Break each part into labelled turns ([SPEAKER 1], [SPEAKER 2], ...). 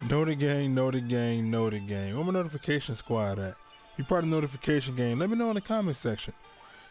[SPEAKER 1] Know the gang, know the gang, know the gang. Where my notification squad at? You part of the notification gang, let me know in the comment section.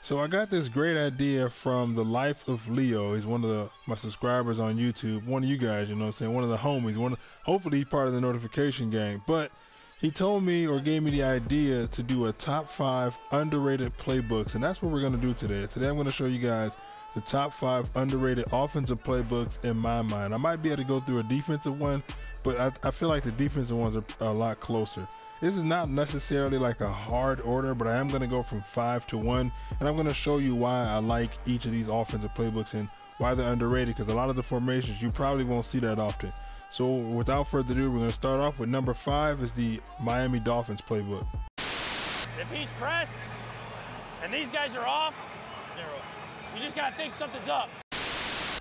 [SPEAKER 1] So I got this great idea from the Life of Leo. He's one of my subscribers on YouTube. One of you guys, you know what I'm saying? One of the homies. Hopefully he's part of the notification gang. But he told me or gave me the idea to do a top 5 underrated playbooks. And that's what we're going to do today. Today I'm going to show you guys the top 5 underrated offensive playbooks in my mind. I might be able to go through a defensive one, but I feel like the defensive ones are a lot closer. This is not necessarily like a hard order, but I am going to go from 5 to 1, and I'm going to show you why I like each of these offensive playbooks and why they're underrated, because a lot of the formations you probably won't see that often. So without further ado, we're going to start off with number 5 is the Miami Dolphins playbook.
[SPEAKER 2] If he's pressed and these guys are off, you just got to think something's up.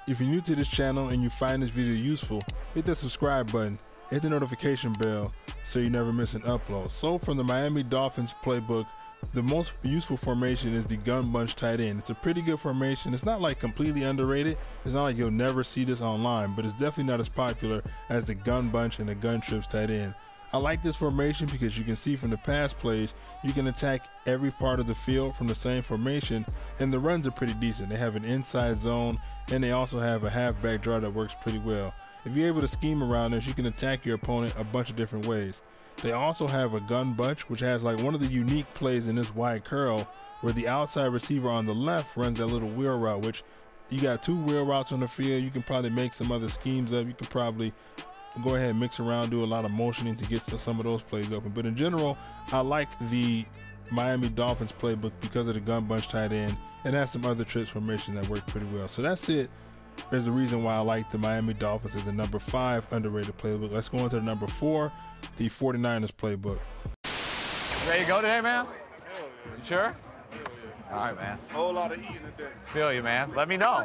[SPEAKER 1] If you're new to this channel and you find this video useful, hit that subscribe button, hit the notification bell so you never miss an upload. So from the Miami Dolphins playbook, the most useful formation is the gun bunch tight end. It's a pretty good formation. It's not like completely underrated. It's not like you'll never see this online, but it's definitely not as popular as the gun bunch and the gun trips tight end. I like this formation because you can see from the pass plays, you can attack every part of the field from the same formation, and the runs are pretty decent. They have an inside zone, and they also have a halfback draw that works pretty well. If you're able to scheme around this, you can attack your opponent a bunch of different ways. They also have a gun bunch, which has like one of the unique plays in this wide curl, where the outside receiver on the left runs that little wheel route, which you got 2 wheel routes on the field. You can probably make some other schemes up. You can probably go ahead and mix around, do a lot of motioning to get some of those plays open. But in general, I like the Miami Dolphins playbook because of the gun bunch tight end, and has some other trips formation that work pretty well. So that's it. There's a reason why I like the Miami Dolphins as the number 5 underrated playbook. Let's go into the number 4, the 49ers playbook.
[SPEAKER 3] Ready to go today, man? You sure? All right, man.
[SPEAKER 4] Whole lot of eating today.
[SPEAKER 3] Feel you, man. Let me know.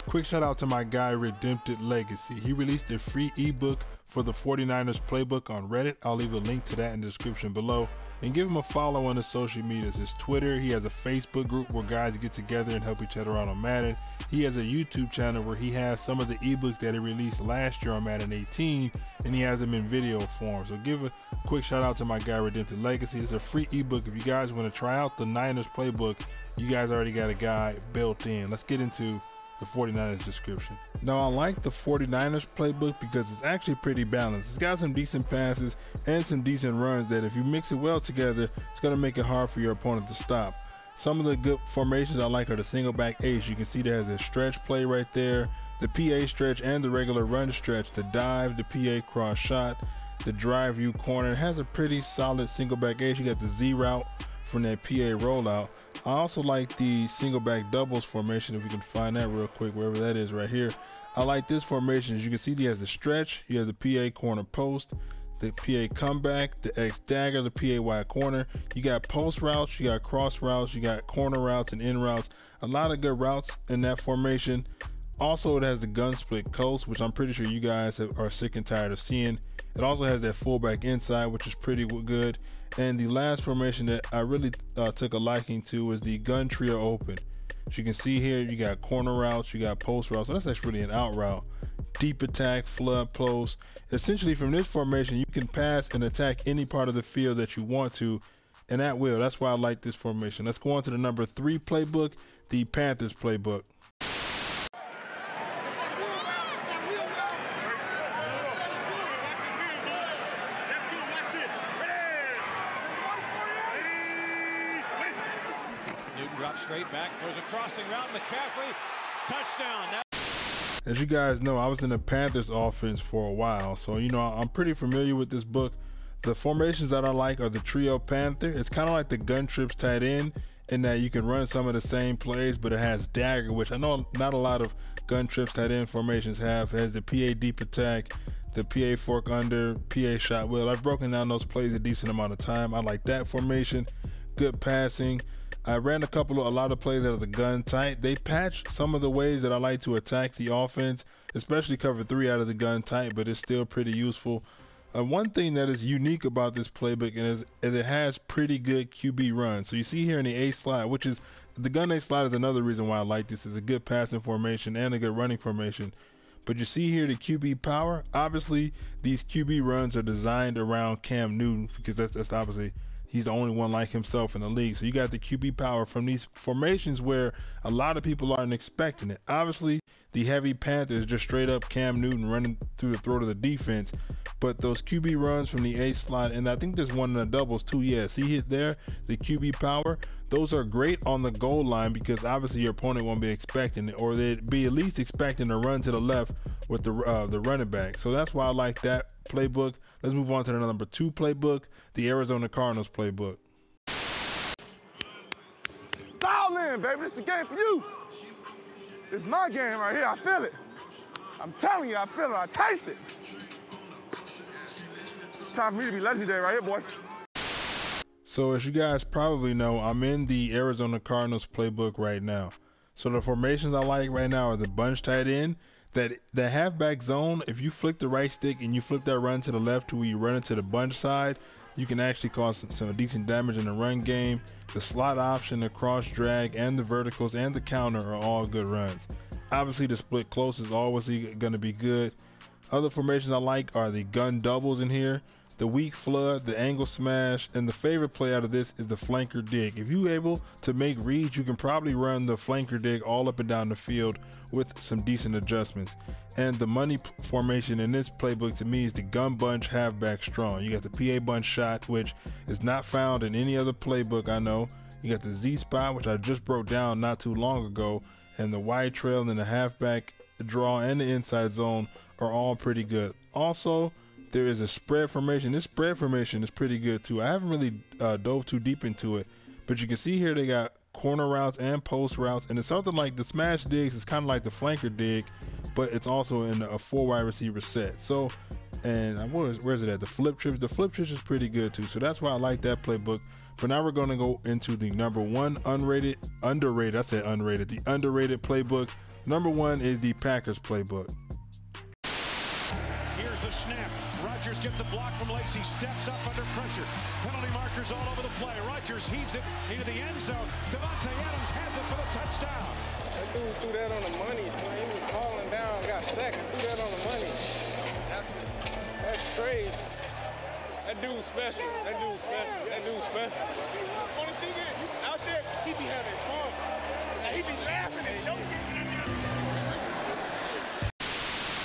[SPEAKER 1] Quick shout out to my guy Redempted Legacy. He released a free ebook for the 49ers playbook on Reddit. I'll leave a link to that in the description below. And give him a follow on his social medias. His Twitter, he has a Facebook group where guys get together and help each other out on Madden. He has a YouTube channel where he has some of the ebooks that he released last year on Madden 18, and he has them in video form. So give a quick shout out to my guy Redempted Legacy. It's a free ebook. If you guys want to try out the Niners playbook, you guys already got a guide built in. Let's get into the 49ers description. Now I like the 49ers playbook because it's actually pretty balanced. It's got some decent passes and some decent runs that if you mix it well together, it's going to make it hard for your opponent to stop. Some of the good formations I like are the single back ace. You can see there's a stretch play right there, the PA stretch and the regular run stretch, the dive, the PA cross shot, the drive view corner. It has a pretty solid single back ace. You got the Z route from that PA rollout. I also like the single back doubles formation, if you can find that real quick, wherever that is right here. I like this formation. As you can see, he has the stretch, you have the PA corner post, the PA comeback, the X dagger, the PA wide corner. You got post routes, you got cross routes, you got corner routes and in routes. A lot of good routes in that formation. Also, it has the gun split coast, which I'm pretty sure you guys are sick and tired of seeing. It also has that fullback inside, which is pretty good. And the last formation that I really took a liking to is the gun trio open. As you can see here, you got corner routes, you got post routes. So that's actually really an out route. Deep attack, flood post. Essentially, from this formation, you can pass and attack any part of the field that you want to, and at will. That's why I like this formation. Let's go on to the number 3 playbook, the Panthers playbook.
[SPEAKER 5] Drops straight back, throws a crossing route, McCaffrey, touchdown.
[SPEAKER 1] As you guys know, I was in the Panthers offense for a while, so you know I'm pretty familiar with this book. The formations that I like are the trio Panther. It's kind of like the gun trips tight end in that you can run some of the same plays, but it has dagger, which I know not a lot of gun trips tight end formations have. It has the PA deep attack, the PA fork under, PA shot wheel. I've broken down those plays a decent amount of time. I like that formation. Good passing. I ran a lot of plays out of the gun tight. They patched some of the ways that I like to attack the offense, especially cover 3 out of the gun tight, but it's still pretty useful. One thing that is unique about this playbook is it has pretty good QB runs. So you see here in the A slot, which is the gun A slot is another reason why I like this. It's a good passing formation and a good running formation. But you see here the QB power. Obviously, these QB runs are designed around Cam Newton because that's obviously he's the only one like himself in the league. So you got the QB power from these formations where a lot of people aren't expecting it. Obviously, the heavy Panthers just straight up Cam Newton running through the throat of the defense. But those QB runs from the A slot, and I think there's one in the doubles too. Yeah, see it there, the QB power. Those are great on the goal line because obviously your opponent won't be expecting it, or they'd be at least expecting a run to the left with the running back. So that's why I like that playbook. Let's move on to the number 2 playbook, the Arizona Cardinals playbook.
[SPEAKER 4] Dial in, baby. This is a game for you. This is my game right here. I feel it. I'm telling you, I feel it. I taste it. Time for me to be legendary right here, boy.
[SPEAKER 1] So as you guys probably know, I'm in the Arizona Cardinals playbook right now. So the formations I like right now are the bunch tight end, that halfback zone. If you flick the right stick and you flip that run to the left to where you run into the bunch side, you can actually cause some decent damage in the run game. The slot option, the cross drag, and the verticals and the counter are all good runs. Obviously the split close is always going to be good. Other formations I like are the gun doubles in here, the weak flood, the angle smash, and the favorite play out of this is the flanker dig. If you're able to make reads, you can probably run the flanker dig all up and down the field with some decent adjustments. And the money formation in this playbook to me is the gun bunch halfback strong. You got the PA bunch shot, which is not found in any other playbook I know. You got the Z spot, which I just broke down not too long ago, and the wide trail and the halfback draw and the inside zone are all pretty good. Also, there is a spread formation. This spread formation is pretty good too. I haven't really dove too deep into it, but you can see here they got corner routes and post routes, and it's something like the smash digs is kind of like the flanker dig, but it's also in a 4 wide receiver set. So, and where's it at? The flip trips. The flip trips is pretty good too. So that's why I like that playbook. But now we're going to go into the number 1 underrated. I said unrated. The underrated playbook. Number 1 is the Packers playbook.
[SPEAKER 5] Here's the snap. Rodgers gets a block from Lacey, steps up under pressure. Penalty markers all over the play. Rodgers heaves it into the end zone. Devontae Adams has it for the touchdown.
[SPEAKER 6] That dude threw that on the money. So he was falling down, got sacked, threw that on the money. That's crazy. That dude's special. That dude's special. That dude's special. Funny thing is, out there, he be having fun. And he be laughing and joking.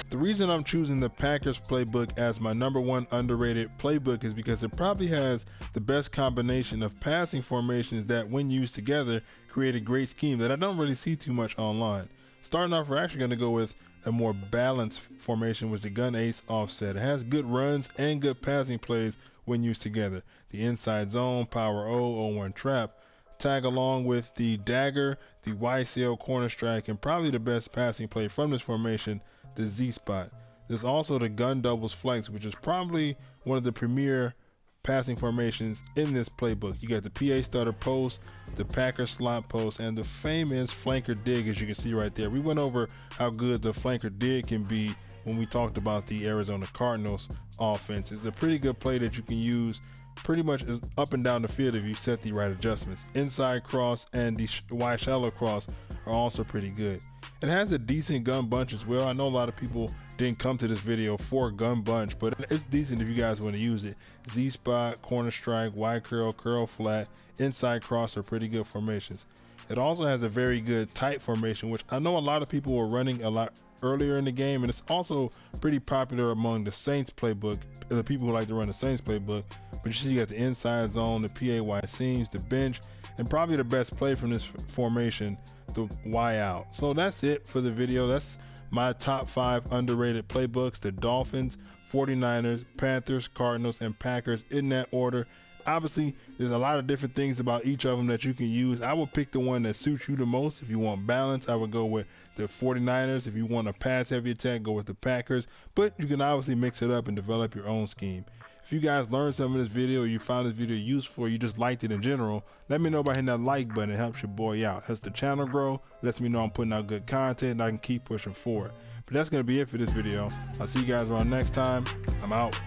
[SPEAKER 1] The reason I'm choosing the Packers playbook as my number 1 underrated playbook is because it probably has the best combination of passing formations that, when used together, create a great scheme that I don't really see too much online. Starting off, we're actually going to go with a more balanced formation with the gun ace offset. It has good runs and good passing plays when used together. The inside zone, power O, 0-1 trap, tag along with the dagger, the YCL corner strike, and probably the best passing play from this formation, the Z spot. There's also the gun doubles flex, which is probably one of the premier passing formations in this playbook. You got the PA stutter post, the Packer slot post, and the famous flanker dig, as you can see right there. We went over how good the flanker dig can be when we talked about the Arizona Cardinals offense. It's a pretty good play that you can use pretty much up and down the field if you set the right adjustments. Inside cross and the wide shallow cross are also pretty good. It has a decent gun bunch as well. I know a lot of people didn't come to this video for gun bunch, but it's decent if you guys want to use it. Z spot, corner strike, wide curl, curl flat, inside cross are pretty good formations. It also has a very good tight formation, which I know a lot of people were running a lot earlier in the game, and it's also pretty popular among the Saints playbook, the people who like to run the Saints playbook. But you see you got the inside zone, the PA wide seams, the bench, and probably the best play from this formation, the Y out. So that's it for the video. That's my top 5 underrated playbooks: the Dolphins, 49ers, Panthers, Cardinals, and Packers, in that order. Obviously, there's a lot of different things about each of them that you can use. I would pick the one that suits you the most. If you want balance, I would go with the 49ers. If you want a pass heavy attack, go with the Packers. But you can obviously mix it up and develop your own scheme. If you guys learned something in this video, or you found this video useful, or you just liked it in general, let me know by hitting that like button. It helps your boy out. Helps the channel grow, lets me know I'm putting out good content, and I can keep pushing forward. But that's going to be it for this video. I'll see you guys around next time. I'm out.